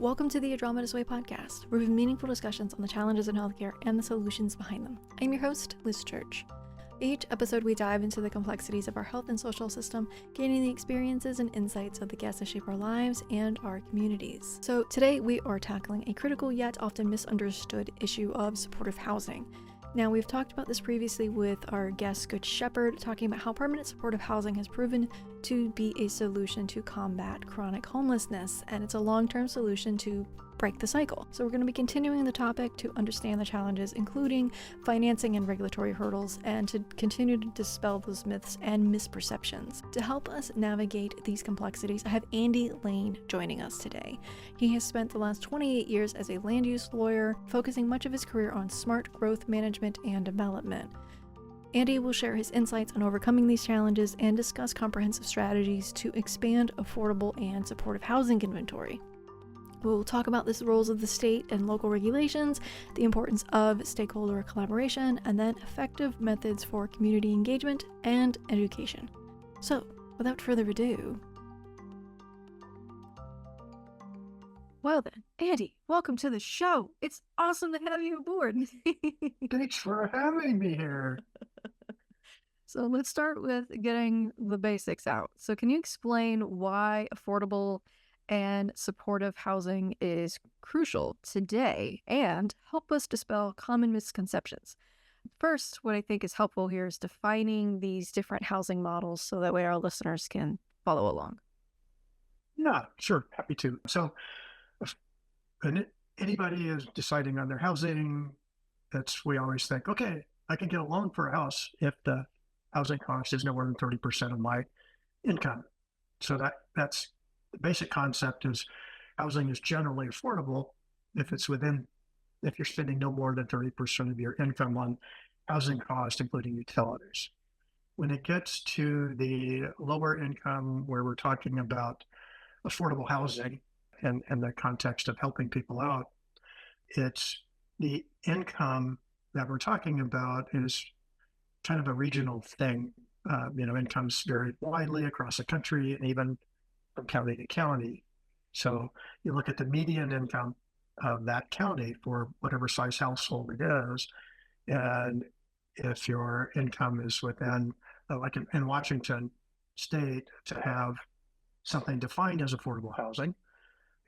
Welcome to the Atrómitos Way podcast, where we have meaningful discussions on the challenges in healthcare and the solutions behind them. I'm your host, Liz Church. Each episode, we dive into the complexities of our health and social system, gaining the experiences and insights of the guests that shape our lives and our communities. So today, we are tackling a critical yet often misunderstood issue of supportive housing. Now, we've talked about this previously with our guest, Good Shepherd, talking about how permanent supportive housing has proven to be a solution to combat chronic homelessness, and it's a long-term solution to break the cycle. So we're going to be continuing the topic to understand the challenges, including financing and regulatory hurdles, and to continue to dispel those myths and misperceptions. To help us navigate these complexities, I have Andy Lane joining us today. He has spent the last 28 years as a land use lawyer, focusing much of his career on smart growth management and development. Andy will share his insights on overcoming these challenges and discuss comprehensive strategies to expand affordable and supportive housing inventory. We'll talk about the roles of the state and local regulations, the importance of stakeholder collaboration, and then effective methods for community engagement and education. So, without further ado, well then, Andy, welcome to the show. It's awesome to have you aboard. Thanks for having me here. So let's start with getting the basics out. So can you explain why affordable and supportive housing is crucial today and help us dispel common misconceptions? First, what I think is helpful here is defining these different housing models so that way our listeners can follow along. Yeah, sure. Happy to. So when anybody is deciding on their housing, we always think, okay, I can get a loan for a house if the housing cost is no more than 30% of my income. So that's the basic concept is housing is generally affordable if you're spending no more than 30% of your income on housing costs, including utilities. When it gets to the lower income, where we're talking about affordable housing and the context of helping people out, it's the income that we're talking about is kind of a regional thing. Incomes vary widely across the country and even from county to county. So you look at the median income of that county for whatever size household it is, and if your income is within, like in Washington State, to have something defined as affordable housing,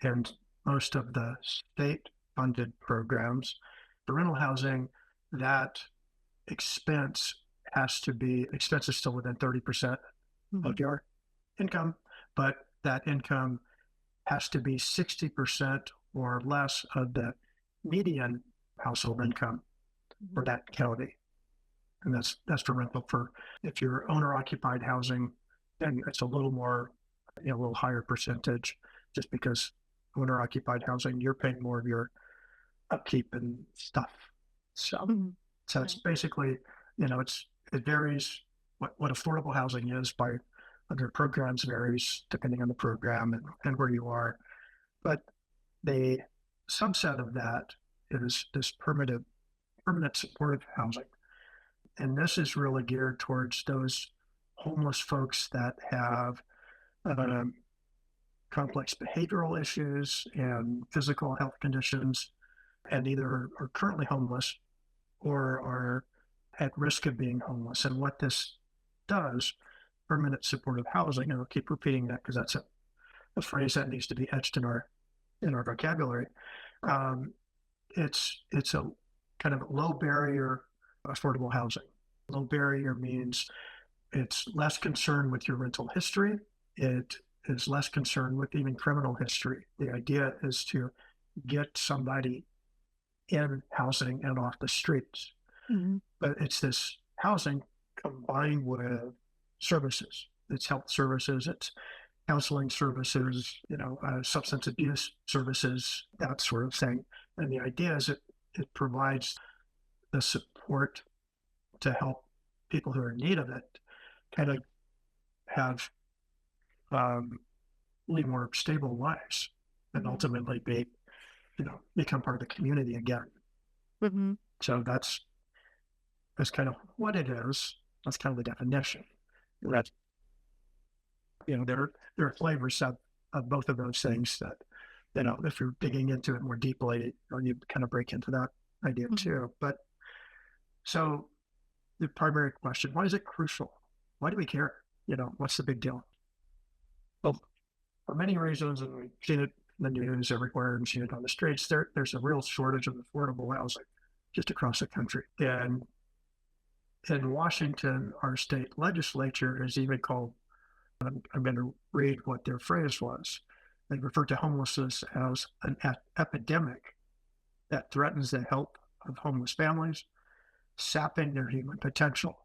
and most of the state-funded programs for rental housing, that expense is still within 30% of your income, but that income has to be 60% or less of the median household income for that county. And that's for rental. For if you're owner-occupied housing, then it's a little more, a little higher percentage, just because owner-occupied housing, you're paying more of your upkeep and stuff. So it's basically, it varies. What affordable housing is by other programs varies depending on the program and where you are. But the subset of that is this permanent supportive housing. And this is really geared towards those homeless folks that have complex behavioral issues and physical health conditions, and either are currently homeless or are at risk of being homeless. And what this does, permanent supportive housing, and I'll keep repeating that because that's a phrase that needs to be etched in our vocabulary. It's a kind of low barrier affordable housing. Low barrier means it's less concerned with your rental history. It is less concerned with even criminal history. The idea is to get somebody in housing and off the streets. But it's this housing combined with services. It's health services, it's counseling services, substance abuse services, that sort of thing. And the idea is it provides the support to help people who are in need of it kind of have lead more stable lives and ultimately become part of the community again. So that's kind of what it is. That's kind of the definition. That there are flavors of both of those things that if you're digging into it more deeply, you kind of break into that idea too. But so the primary question, why is it crucial? Why do we care? What's the big deal? Well, for many reasons, and we've seen it in the news everywhere and seen it on the streets, there's a real shortage of affordable housing just across the country. And in Washington, our state legislature has even called, I'm going to read what their phrase was. They referred to homelessness as an epidemic that threatens the health of homeless families, sapping their human potential,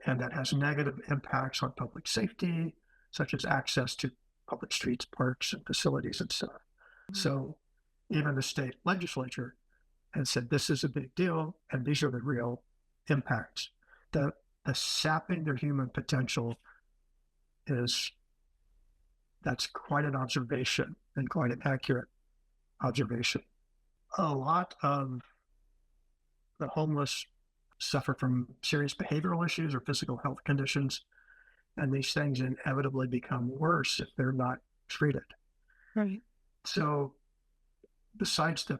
and that has negative impacts on public safety, such as access to public streets, parks, and facilities and stuff. So even the state legislature has said this is a big deal, and these are the real impacts. The sapping their human potential that's quite an observation and quite an accurate observation. A lot of the homeless suffer from serious behavioral issues or physical health conditions, and these things inevitably become worse if they're not treated. Right. So besides the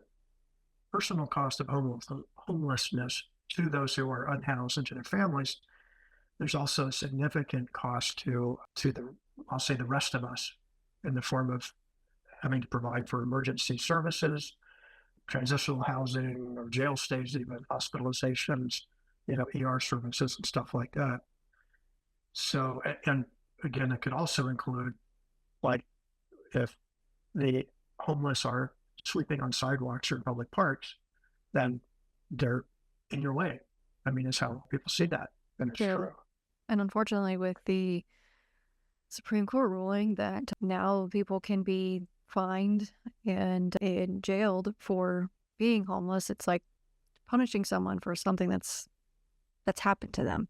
personal cost of homelessness to those who are unhoused and to their families, there's also a significant cost to the rest of us in the form of having to provide for emergency services, transitional housing, or jail stays, even hospitalizations, ER services and stuff like that. So, and again, it could also include, like, if the homeless are sleeping on sidewalks or public parks, then they're in your way. I mean, it's how people see that. And it's true. And unfortunately, with the Supreme Court ruling that now people can be fined and jailed for being homeless, it's like punishing someone for something that's happened to them.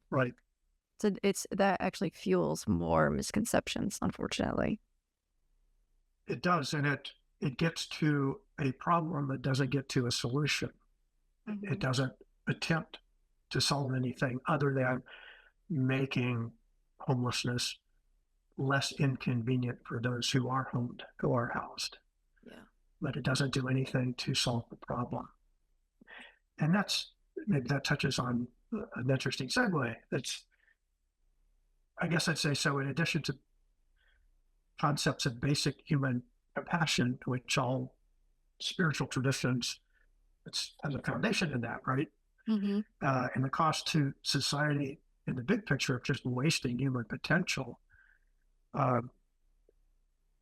Right. So it's that actually fuels more misconceptions, unfortunately. It does, and it gets to a problem that doesn't get to a solution. It doesn't attempt to solve anything other than making homelessness less inconvenient for those who are housed. Yeah. But it doesn't do anything to solve the problem. And maybe that touches on an interesting segue. I guess I'd say so, in addition to concepts of basic human compassion, which all spiritual traditions, has a foundation in that, right? And the cost to society in the big picture of just wasting human potential,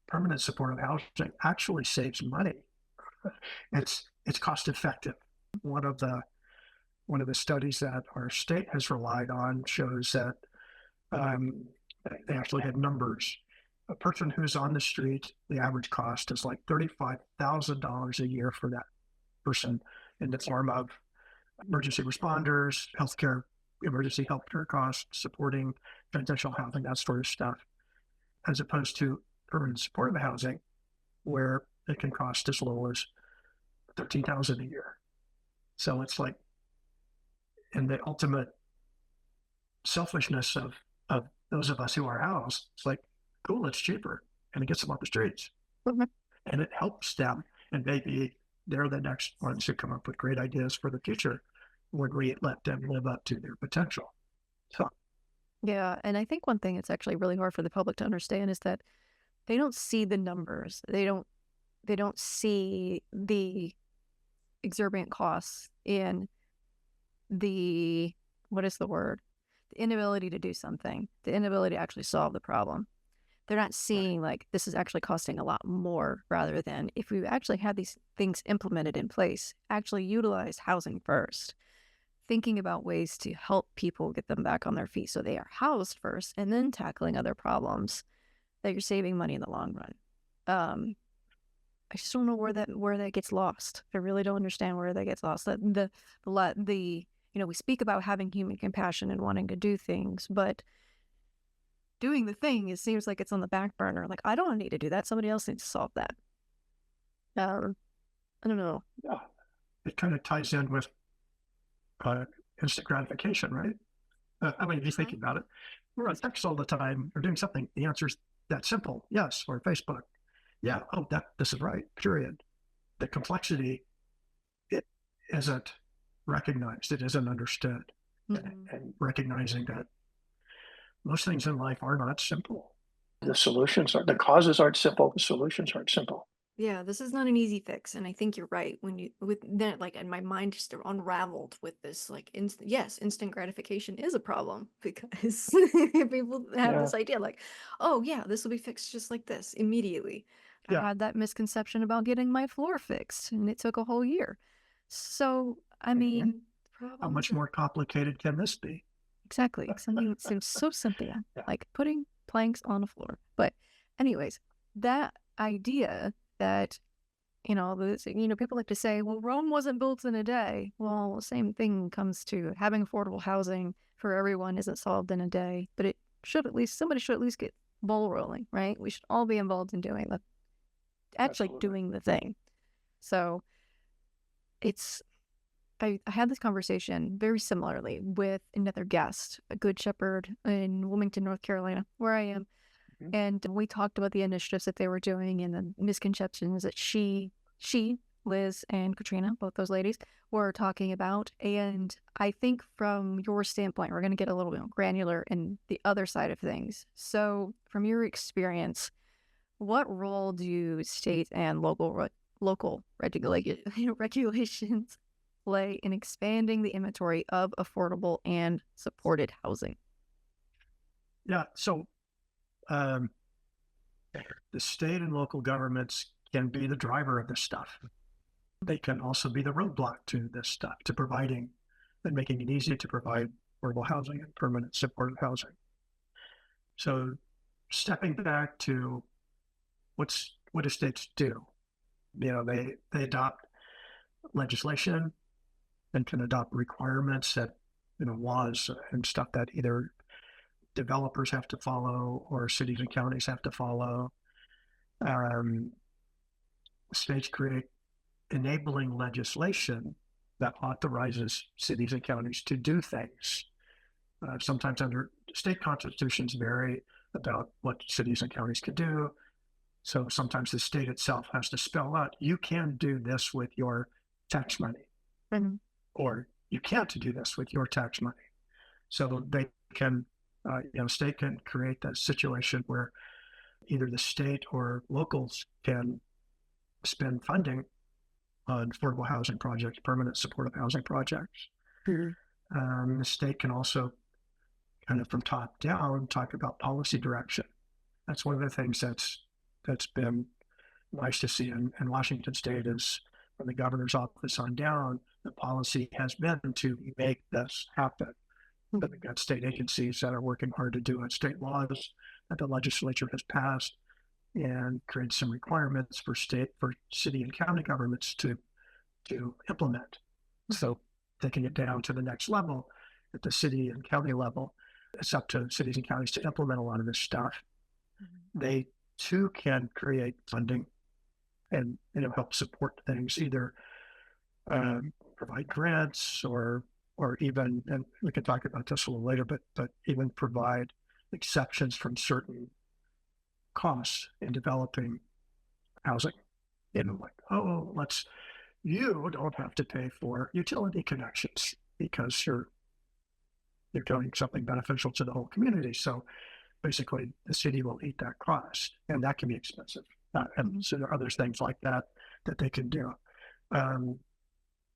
permanent supportive housing actually saves money. It's cost effective. One of the studies that our state has relied on shows that they actually had numbers. A person who's on the street, the average cost is like $35,000 a year for that person, in the form of emergency responders, emergency healthcare costs, supporting transitional housing, that sort of stuff, as opposed to permanent supportive housing, where it can cost as low as $13,000 a year. So it's like, in the ultimate selfishness of those of us who are housed, it's like, cool, it's cheaper, and it gets them off the streets, and it helps them, and maybe they're the next ones who come up with great ideas for the future when we let them live up to their potential. So, yeah, and I think one thing it's actually really hard for the public to understand is that they don't see the numbers. They don't see the exorbitant costs in the, what is the word? The inability to do something, the inability to actually solve the problem. They're not seeing like this is actually costing a lot more, rather than if we actually had these things implemented in place, actually utilize housing first, thinking about ways to help people get them back on their feet so they are housed first, and then tackling other problems, that you're saving money in the long run. I just don't know where that gets lost. I really don't understand where that gets lost. We speak about having human compassion and wanting to do things, but doing the thing, it seems like it's on the back burner. Like, I don't need to do that. Somebody else needs to solve that. I don't know. Yeah, it kind of ties in with instant gratification, right? I mean, if you think about it, we're on text all the time or doing something. The answer's that simple, yes, or Facebook. yeah, oh, this is right, period. The complexity, it isn't recognized, it isn't understood. And recognizing that most things in life are not simple. The causes aren't simple, the solutions aren't simple. Yeah, this is not an easy fix, and I think you're right when you with that like and my mind just unraveled with this like instant gratification is a problem because people have Yeah, this idea like, oh yeah, this will be fixed just like this immediately. I yeah. had that misconception about getting my floor fixed, and it took a whole year. So, I Mhm. mean, How problems much more complicated can this be? exactly. Something that seems so simple, Yeah, like putting planks on a floor. But, anyways, that idea that people like to say, well, Rome wasn't built in a day. Well, same thing comes to having affordable housing for everyone isn't solved in a day, but somebody should at least get ball rolling, right? We should all be involved in actually absolutely. doing the thing. So it's, I had this conversation very similarly with another guest, a good shepherd in Wilmington, North Carolina, where I am. Mhm. And we talked about the initiatives that they were doing and the misconceptions that Liz, and Katrina, both those ladies, were talking about. And I think from your standpoint, we're going to get a little bit granular in the other side of things. So, from your experience, what role do state and local regulations play in expanding the inventory of affordable and supported housing? Yeah, so um, the state and local governments can be the driver of this stuff. They can also be the roadblock to this stuff, to providing and making it easy to provide affordable housing and permanent supportive housing. So stepping back to what do states do? They adopt legislation and can adopt requirements that laws and stuff that either developers have to follow or cities and counties have to follow. Um, States create enabling legislation that authorizes cities and counties to do things. Sometimes under state constitutions vary about what cities and counties can do. So sometimes the state itself has to spell out, you can do this with your tax money, Mhm. or you can't do this with your tax money. So they can, state can create that situation where either the state or locals can spend funding on affordable housing projects, permanent supportive housing projects. Mhm. The state can also kind of from top down talk about policy direction. That's one of the things that's been nice to see in Washington State is from the governor's office on down, the policy has been to make this happen. But we've got state agencies that are working hard to do it, state laws that the legislature has passed and create some requirements for city and county governments to implement. So taking it down to the next level at the city and county level, it's up to cities and counties to implement a lot of this stuff. They too can create funding and help support things, either provide grants or even, and we can talk about this a little later, but even provide exceptions from certain costs in developing housing. Like, oh, you don't have to pay for utility connections because you're doing something beneficial to the whole community. So basically, the city will eat that cost, and that can be expensive. And so there are other things like that that they can do. Um,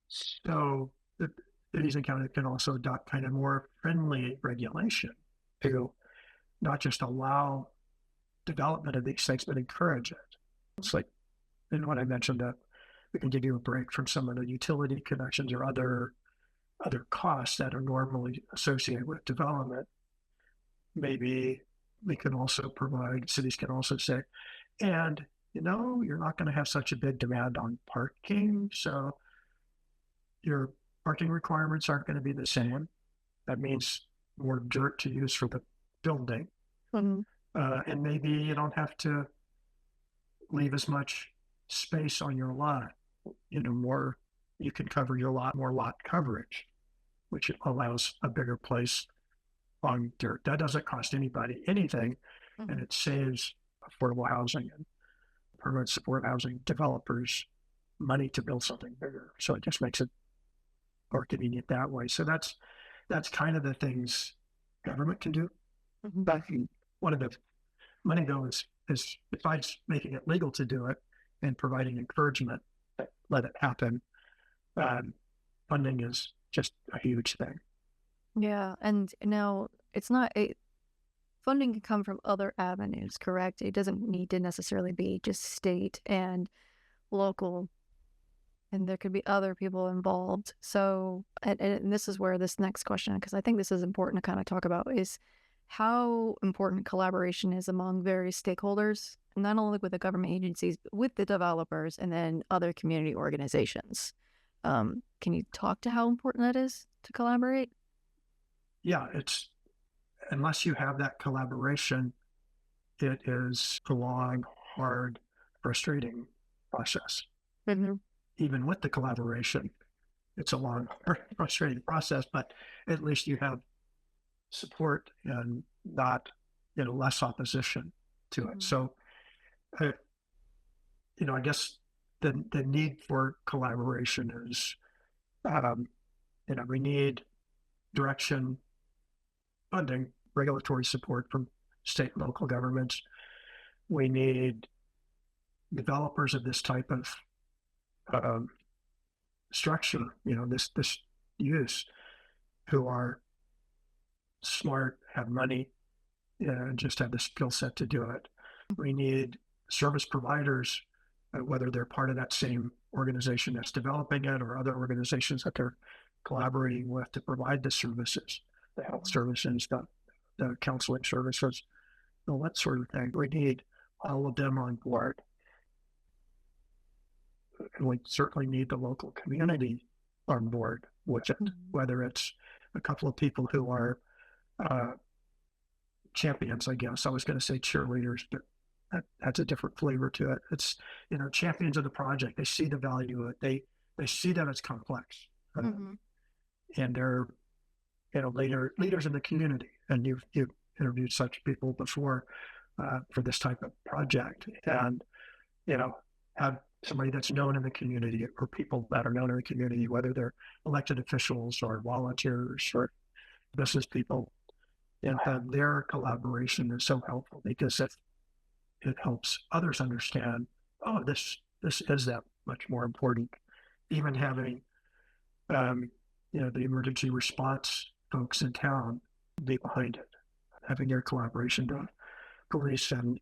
so the cities and counties can also adopt kind of more friendly regulation to not just allow development of these things, but encourage it. It's like, what I mentioned, that we can give you a break from some of the utility connections or other costs that are normally associated with development. Maybe we can also provide, cities can also say, and you're not going to have such a big demand on parking, so your parking requirements aren't going to be the same. That means more dirt to use for the building. Mhm. And maybe you don't have to leave as much space on your lot. More, you can cover your lot, more lot coverage, which allows a bigger place on dirt. That doesn't cost anybody anything, and Mhm. it saves affordable housing permanent support housing developers money to build something bigger. So it just makes it more convenient that way. So that's kind of the things government can do. But one of the money though is besides making it legal to do it and providing encouragement that let it happen, funding is just a huge thing. Yeah, and now it's not a funding can come from other avenues, correct? It doesn't need to necessarily be just state and local, and there could be other people involved. So, and this is where this next question, because I think this is important to kind of talk about, is how important collaboration is among various stakeholders, not only with the government agencies, but with the developers and then other community organizations. Can you talk to how important that is to collaborate? Yeah, it's unless you have that collaboration, it is a long, hard, frustrating process. Mm-hmm. Even with the collaboration, it's a long, frustrating process, but at least you have support and not, less opposition to it. So, I guess the need for collaboration is, we need direction, funding, regulatory support from state and local governments. We need developers of this type of structure, this use, who are smart, have money, and just have the skill set to do it. We need service providers, whether they're part of that same organization that's developing it or other organizations that they're collaborating with to provide the services, the health services, the counseling services, that sort of thing. We need all of them on board. And we certainly need the local community on board with it, whether it's a couple of people who are champions, I guess. I was going to say cheerleaders, but that's a different flavor to it. It's, champions of the project. They see the value of it. They see that it's complex. And they're, leaders in the community. And you've interviewed such people before for this type of project. And, have somebody that's known in the community or people that are known in the community, whether they're elected officials or volunteers or business people, and have their collaboration is so helpful because it helps others understand, this is that much more important. Even having, the emergency response folks in town be behind it, having their collaboration to police and,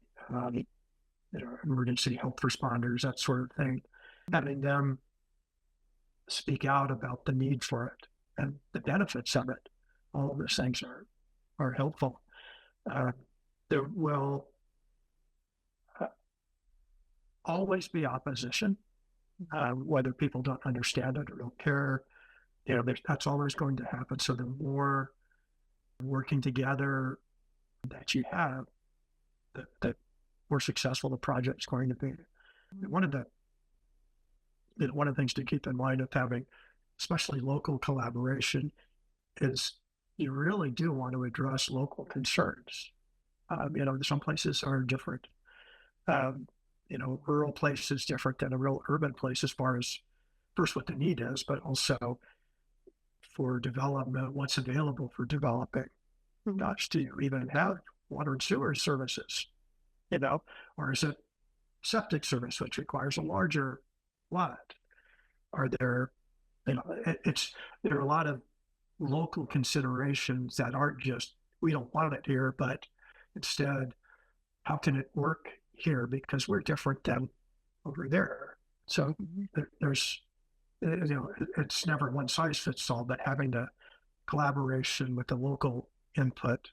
emergency health responders, that sort of thing, having them speak out about the need for it and the benefits of it. All of those things are helpful. There will always be opposition, whether people don't understand it or don't care. That's always going to happen. So the more working together that you have, the more successful the project's going to be. One of the things to keep in mind of having, especially local collaboration, is you really do want to address local concerns. Some places are different. Rural place is different than a real urban place as far as first what the need is, but also for development, what's available for developing. Gosh, do you even have water and sewer services? Or is it septic service, which requires a larger lot? Are there, there are a lot of local considerations that aren't just, we don't want it here, but instead, how can it work here? Because we're different than over there. So there's, it's never one size fits all, but having the collaboration with the local input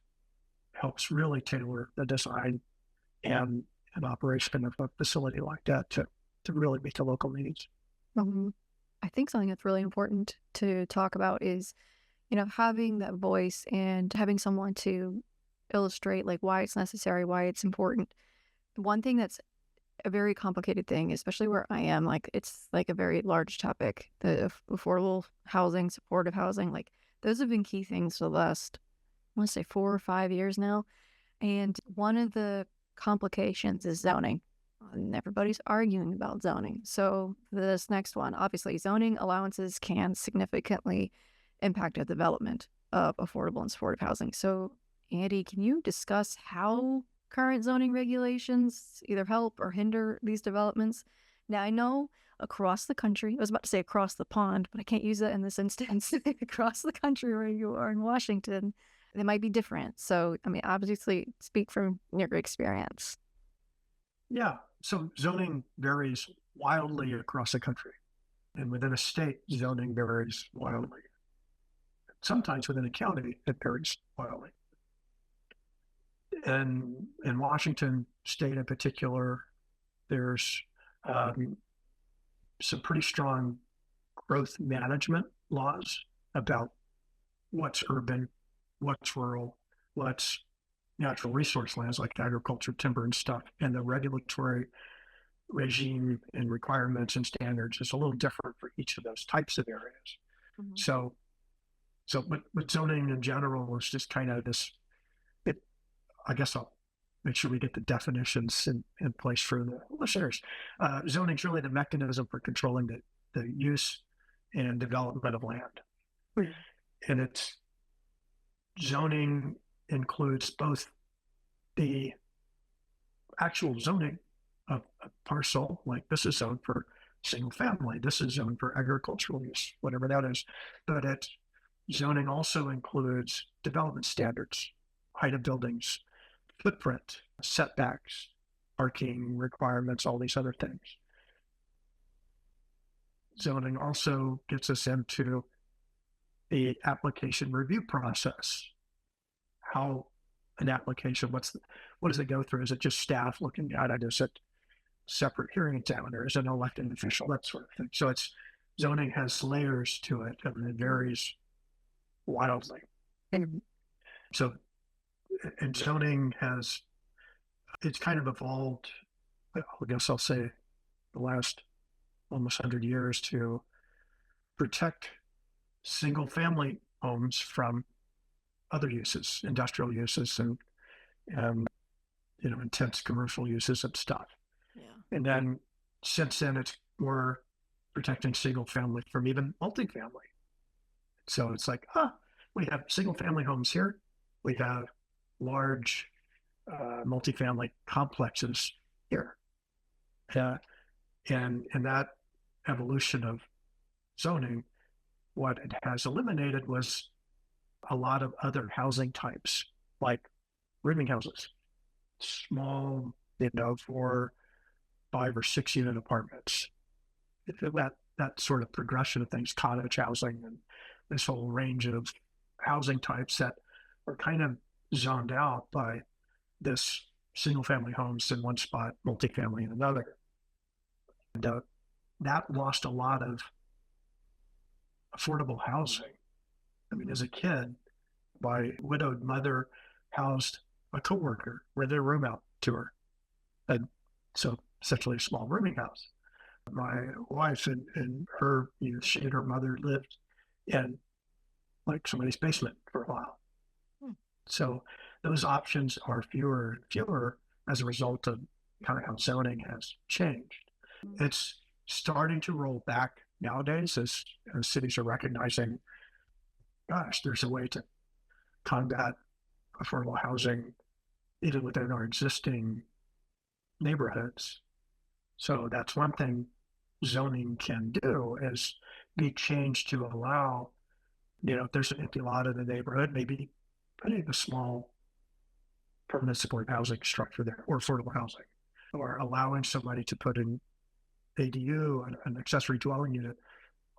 helps really tailor the design and an operation of a facility like that to really meet the local needs. I think something that's really important to talk about is, having that voice and having someone to illustrate like why it's necessary, why it's important. One thing that's a very complicated thing, especially where I am, like it's like a very large topic, the affordable housing, supportive housing, like those have been key things for the last, I want to say 4 or 5 years now. And one of the complications is zoning. And everybody's arguing about zoning. So this next one, obviously, zoning allowances can significantly impact the development of affordable and supportive housing. So, Andy, can you discuss how current zoning regulations either help or hinder these developments? Now, I know across the country, I was about to say across the pond, but I can't use that in this instance. Across the country where you are in Washington, they might be different. So, I mean, obviously, speak from your experience. Yeah. So zoning varies wildly across the country. And within a state, zoning varies wildly. Sometimes within a county, it varies wildly. And in Washington state in particular, there's some pretty strong growth management laws about what's urban, what's rural, what's natural resource lands like agriculture, timber, and stuff. And the regulatory regime and requirements and standards is a little different for each of those types of areas. Mm-hmm. But zoning in general is just kind of this. I guess I'll make sure we get the definitions in place for the listeners. Zoning is really the mechanism for controlling the use and development of land. Mm-hmm. And it's zoning includes both the actual zoning of a parcel, like this is zoned for single family, this is zoned for agricultural use, whatever that is. But zoning also includes development standards, height of buildings, footprint, setbacks, parking requirements, all these other things. Zoning also gets us into the application review process. How an application, what does it go through? Is it just staff looking at it? Is it separate hearing examiner? Is it an elected official? That sort of thing. So zoning has layers to it, and it varies wildly. And zoning it's kind of evolved, I guess I'll say, the last almost 100 years to protect single family homes from other uses, industrial uses, and intense commercial uses and stuff. Yeah. And then since then, it's more protecting single family from even multifamily. So it's like, we have single family homes here. We have large multifamily complexes here. And that evolution of zoning, what it has eliminated was a lot of other housing types, like rooming houses, small, 4, 5, or 6 unit apartments. That sort of progression of things, cottage housing, and this whole range of housing types that are kind of zoned out by this single family homes in one spot, multifamily in another. And that lost a lot of affordable housing. I mean, as a kid, my widowed mother housed a coworker, rented a room out to her. And so essentially a small rooming house. My wife and her, she and her mother lived in like somebody's basement for a while. So those options are fewer and fewer as a result of kind of how zoning has changed. It's starting to roll back nowadays as cities are recognizing, gosh, there's a way to combat affordable housing even within our existing neighborhoods. So that's one thing zoning can do, is be changed to allow, if there's an empty lot in the neighborhood, maybe putting a small permanent support housing structure there, or affordable housing, or allowing somebody to put an ADU, an accessory dwelling unit,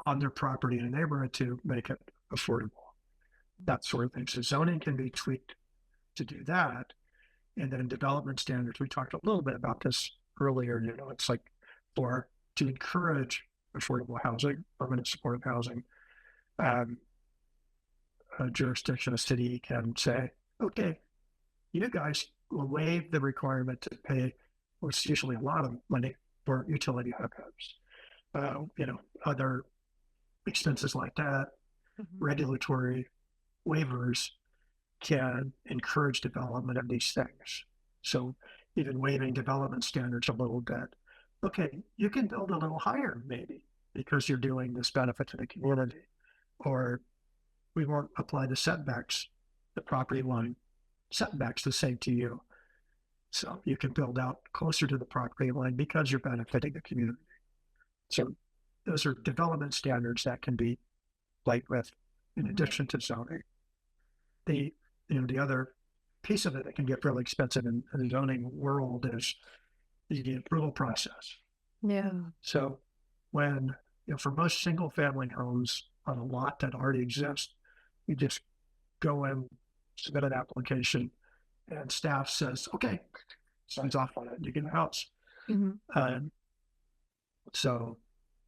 on their property in a neighborhood to make it affordable. That sort of thing. So zoning can be tweaked to do that. And then development standards, we talked a little bit about this earlier, it's like to encourage affordable housing, permanent supportive housing, a jurisdiction, a city can say, okay, you guys will waive the requirement to pay what's usually a lot of money for utility hookups, other expenses like that. Mm-hmm. Regulatory waivers can encourage development of these things. So even waiving development standards a little bit. Okay, you can build a little higher maybe because you're doing this benefit to the community. Or we won't apply the setbacks, the property line setbacks the same to you. So you can build out closer to the property line because you're benefiting the community. So those are development standards that can be played with in addition to zoning. The other piece of it that can get really expensive in the zoning world is the approval process. Yeah. So when, for most single family homes on a lot that already exists, you just go in, submit an application, and staff says, okay, signs off on it, and you get a house. So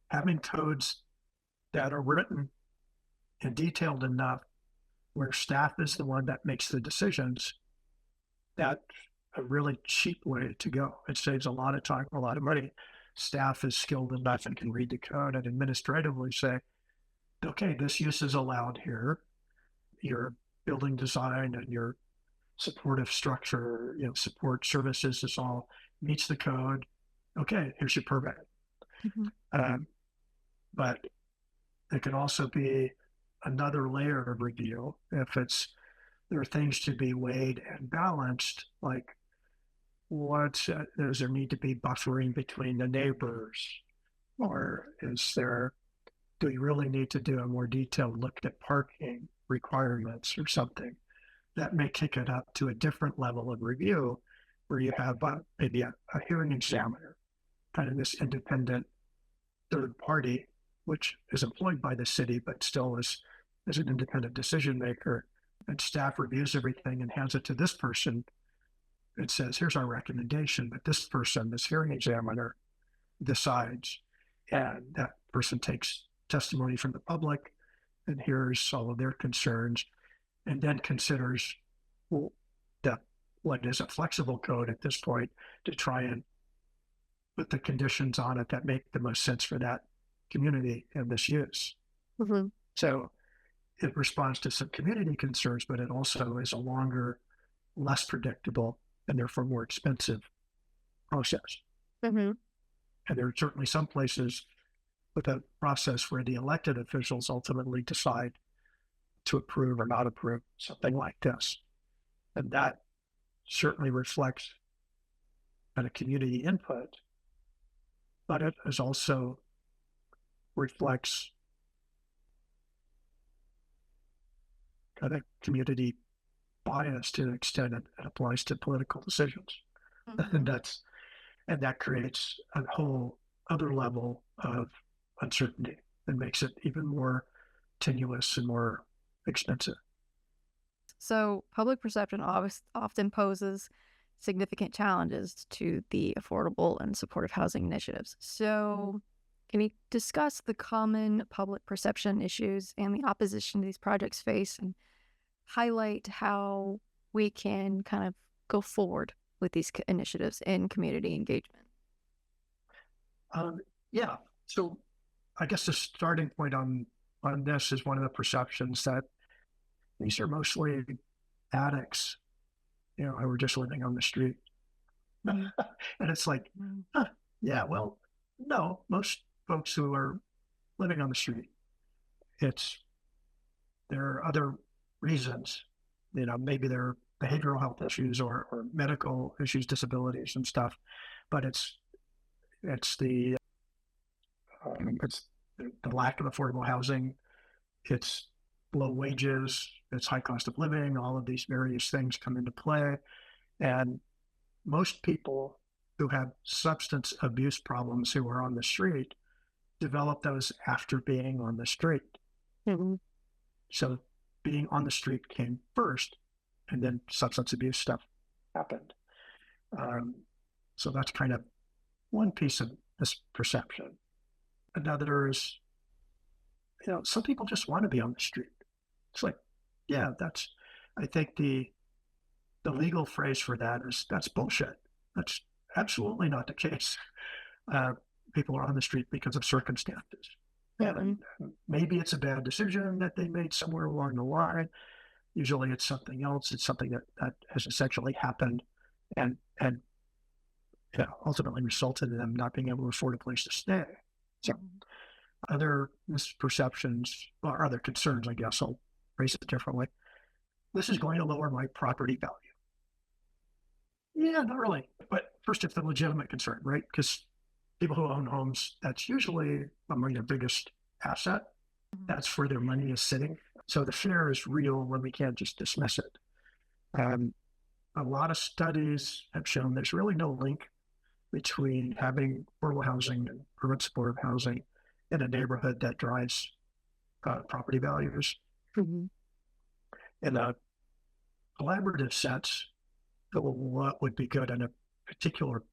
having codes that are written and detailed enough where staff is the one that makes the decisions, that's a really cheap way to go. It saves a lot of time, a lot of money. Staff is skilled enough and can read the code and administratively say, okay, this use is allowed here. Your building design and your supportive structure, support services, this all meets the code. Okay, here's your permit. But it can also be another layer of review if there are things to be weighed and balanced, like does there need to be buffering between the neighbors, or do we really need to do a more detailed look at parking requirements or something that may kick it up to a different level of review where you have maybe a hearing examiner, kind of this independent third party, which is employed by the city, but still is an independent decision maker, and staff reviews everything and hands it to this person. It says, here's our recommendation, but this person, this hearing examiner, decides, and that person takes testimony from the public and hears all of their concerns, and then considers what is a flexible code at this point to try and put the conditions on it that make the most sense for that community and this use. So it responds to some community concerns, but it also is a longer, less predictable, and therefore more expensive process. And there are certainly some places with a process where the elected officials ultimately decide to approve or not approve something like this. And that certainly reflects kind of community input, but it is also reflects kind of community bias to the extent it applies to political decisions. And that creates a whole other level of uncertainty and makes it even more tenuous and more expensive. So public perception often poses significant challenges to the affordable and supportive housing initiatives. So can you discuss the common public perception issues and the opposition these projects face, and highlight how we can kind of go forward with these initiatives in community engagement? Yeah. So I guess the starting point on this is one of the perceptions that these are mostly addicts, who are just living on the street. And it's like, yeah, well, no, most folks who are living on the street, there are other reasons, maybe there are behavioral health issues or medical issues, disabilities and stuff, but it's the lack of affordable housing, it's low wages, it's high cost of living, all of these various things come into play. And most people who have substance abuse problems who are on the street develop those after being on the street. So being on the street came first, and then substance abuse stuff happened. So that's kind of one piece of this perception. Another is, some people just want to be on the street. It's like, yeah, I think the legal phrase for that is that's bullshit. That's absolutely not the case. People are on the street because of circumstances. And maybe it's a bad decision that they made somewhere along the line. Usually it's something else. It's something that has essentially happened. And ultimately resulted in them not being able to afford a place to stay. So other misperceptions or other concerns, I guess I'll phrase it differently. This is going to lower my property value. Yeah, not really. But first, it's a legitimate concern, right? Because people who own homes, that's usually among their biggest asset. That's where their money is sitting. So the fear is real when we can't just dismiss it. A lot of studies have shown there's really no link between having affordable housing and urban supportive housing in a neighborhood that drives property values. In a collaborative sense, what would be good in a particular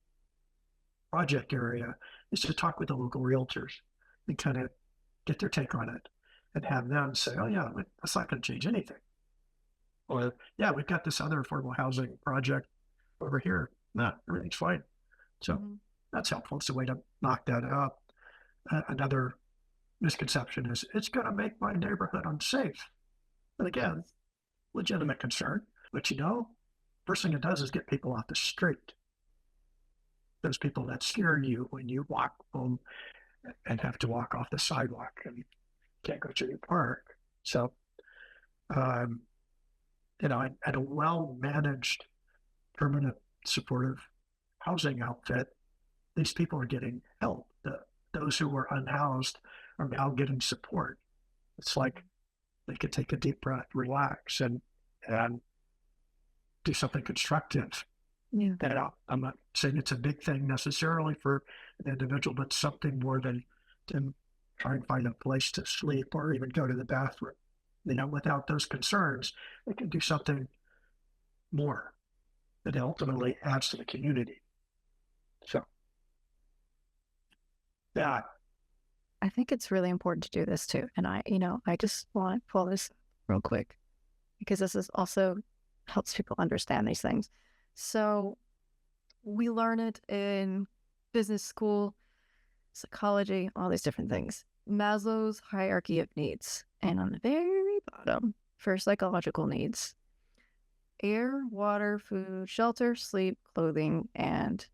project area is to talk with the local realtors and kind of get their take on it and have them say, oh, yeah, that's not going to change anything. Or, yeah, we've got this other affordable housing project over here. No, everything's fine. So that's helpful. It's a way to knock that up. Another misconception is it's going to make my neighborhood unsafe. And again, legitimate concern. But first thing it does is get people off the street. Those people that scare you when you walk home and have to walk off the sidewalk and can't go to your park. So, at a well-managed, permanent, supportive housing outfit, these people are getting help. Those who were unhoused are now getting support. It's like they could take a deep breath, relax, and do something constructive. Yeah. I'm not saying it's a big thing necessarily for an individual, but something more than to try and find a place to sleep or even go to the bathroom. Without those concerns, they can do something more that ultimately adds to the community. So, yeah. I think it's really important to do this too. And I just want to pull this real quick because this is also helps people understand these things. So we learn it in business school, psychology, all these different things. Maslow's hierarchy of needs. And on the very bottom, for psychological needs, air, water, food, shelter, sleep, clothing, and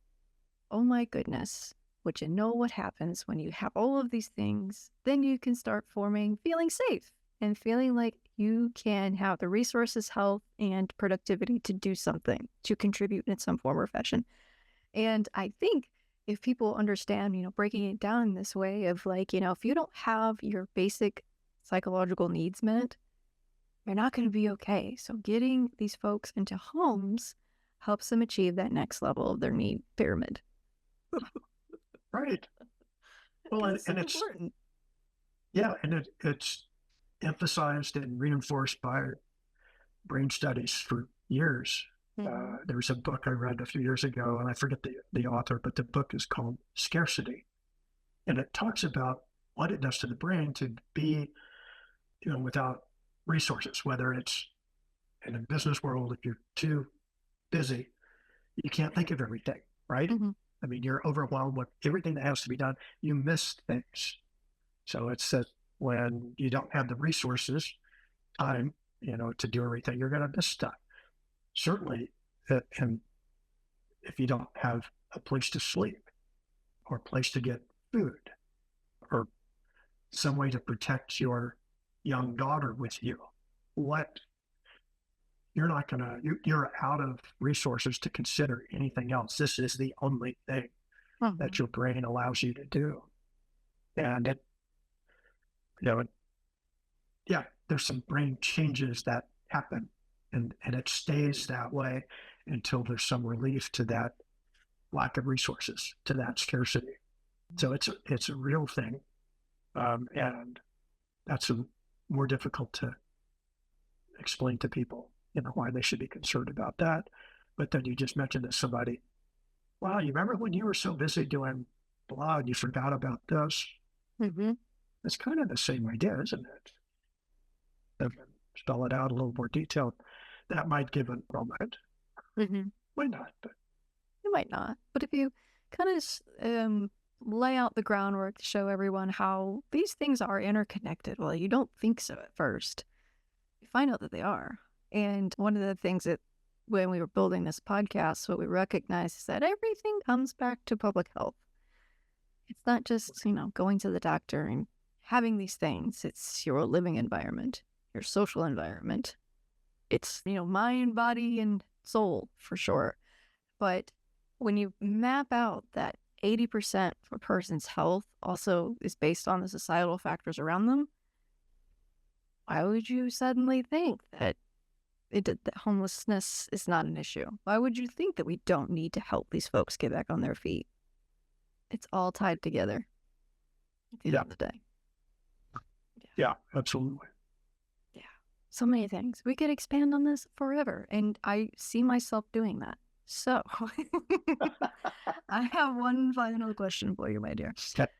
oh my goodness, would you know what happens when you have all of these things? Then you can start feeling safe and feeling like you can have the resources, health, and productivity to do something, to contribute in some form or fashion. And I think if people understand, breaking it down in this way of if you don't have your basic psychological needs met, you're not going to be okay. So getting these folks into homes helps them achieve that next level of their need pyramid. Right. Well, and it's important. Yeah, and it's emphasized and reinforced by brain studies for years. There was a book I read a few years ago, and I forget the author, but the book is called Scarcity. And it talks about what it does to the brain to be, without resources, whether it's in a business world, if you're too busy, you can't think of everything, right? I mean, you're overwhelmed with everything that has to be done. You miss things. So it's that when you don't have the resources, time, to do everything, you're going to miss stuff. Certainly, and if you don't have a place to sleep or a place to get food or some way to protect your young daughter with you, you're out of resources to consider anything else. This is the only thing that your brain allows you to do. And there's some brain changes that happen and it stays that way until there's some relief to that lack of resources, to that scarcity. So it's a real thing. And that's more difficult to explain to people, why they should be concerned about that. But then you just mentioned to somebody, wow, you remember when you were so busy doing blah and you forgot about this? It's kind of the same idea, isn't it? Spell it out a little more detailed. That might give a moment. Why not? But it might not. But if you kind of lay out the groundwork to show everyone how these things are interconnected, well, you don't think so at first. You find out that they are. And one of the things that when we were building this podcast, what we recognized is that everything comes back to public health. It's not just, going to the doctor and having these things. It's your living environment, your social environment. It's, mind, body, and soul for sure. But when you map out that 80% of a person's health also is based on the societal factors around them, why would you suddenly think that that homelessness is not an issue? Why would you think that we don't need to help these folks get back on their feet? It's all tied together at the end of the day. Yeah, absolutely. Yeah. So many things. We could expand on this forever, and I see myself doing that. So, I have one final question for you, my dear. Okay.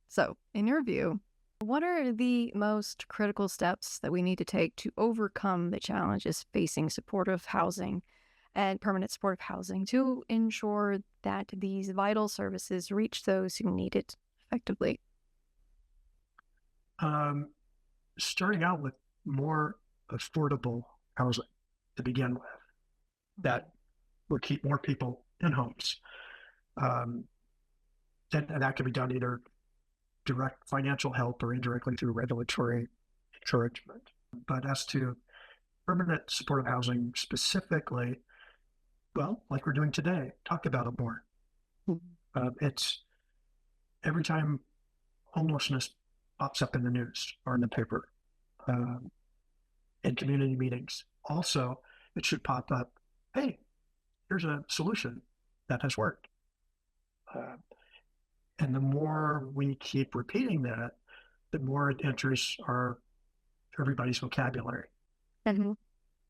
So, in your view, what are the most critical steps that we need to take to overcome the challenges facing supportive housing and permanent supportive housing to ensure that these vital services reach those who need it effectively? Starting out with more affordable housing to begin with, that will keep more people in homes. And that can be done either direct financial help or indirectly through regulatory encouragement. But as to permanent supportive housing specifically, well, like we're doing today, talk about it more. It's every time homelessness pops up in the news or in the paper, in community meetings. Also, it should pop up, hey, here's a solution that has worked. And the more we keep repeating that, the more it enters everybody's vocabulary. Mm-hmm.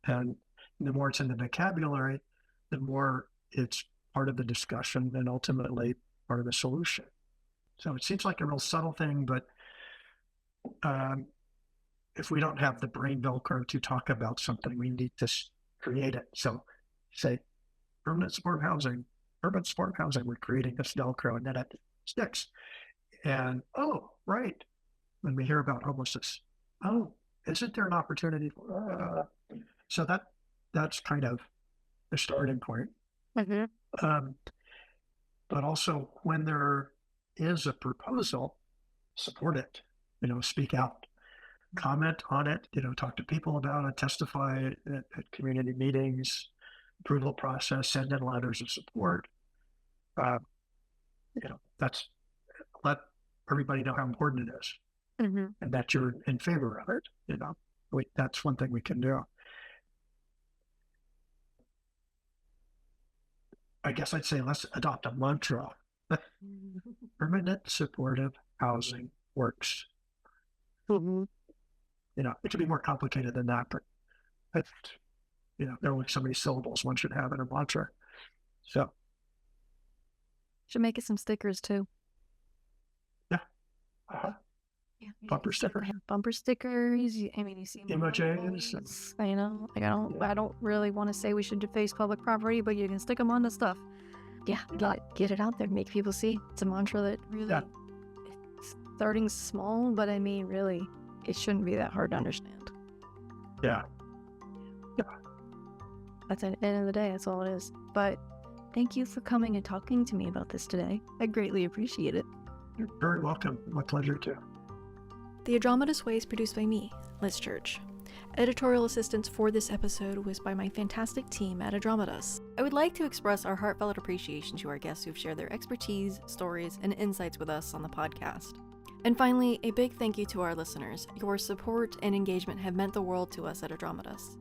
And the more it's in the vocabulary, the more it's part of the discussion and ultimately part of the solution. So it seems like a real subtle thing, but if we don't have the brain velcro to talk about something, we need to create it. So say, permanent supportive housing, we're creating this velcro, and then it sticks. And, oh, right, when we hear about homelessness, oh, isn't there an opportunity for so that's kind of the starting point. Mm-hmm. But also when there is a proposal, support it, speak out, comment on it, talk to people about it, testify at community meetings, approval process, send in letters of support. That's let everybody know how important it is, Mm-hmm. and that you're in favor of it. That's one thing we can do. I guess I'd say let's adopt a mantra. Permanent supportive housing works. Mm-hmm. It could be more complicated than that, but there are only so many syllables one should have in a mantra. So should make it some stickers too. Yeah. Yeah. Bumper stickers. Bumper stickers. I mean, you see emojis. I don't really want to say we should deface public property, but you can stick them on the stuff. Yeah, get it out there, make people see. It's a mantra that really, it's starting small, but I mean, really, it shouldn't be that hard to understand. Yeah. That's at the end of the day, that's all it is. But thank you for coming and talking to me about this today. I greatly appreciate it. You're very welcome. My pleasure too. The Atrómitos Way is produced by me, Liz Church. Editorial assistance for this episode was by my fantastic team at Atrómitos. I would like to express our heartfelt appreciation to our guests who've shared their expertise, stories, and insights with us on the podcast. And finally, a big thank you to our listeners. Your support and engagement have meant the world to us at Atrómitos.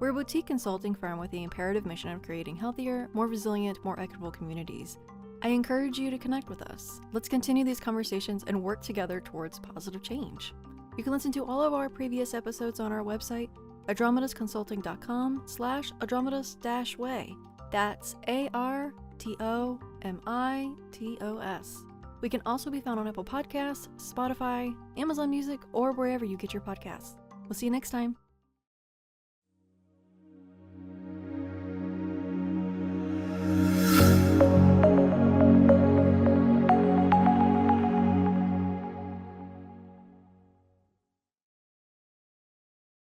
We're a boutique consulting firm with the imperative mission of creating healthier, more resilient, more equitable communities. I encourage you to connect with us. Let's continue these conversations and work together towards positive change. You can listen to all of our previous episodes on our website, atrómitosconsulting.com/atrómitos-way. That's ARTOMITOS. We can also be found on Apple Podcasts, Spotify, Amazon Music, or wherever you get your podcasts. We'll see you next time.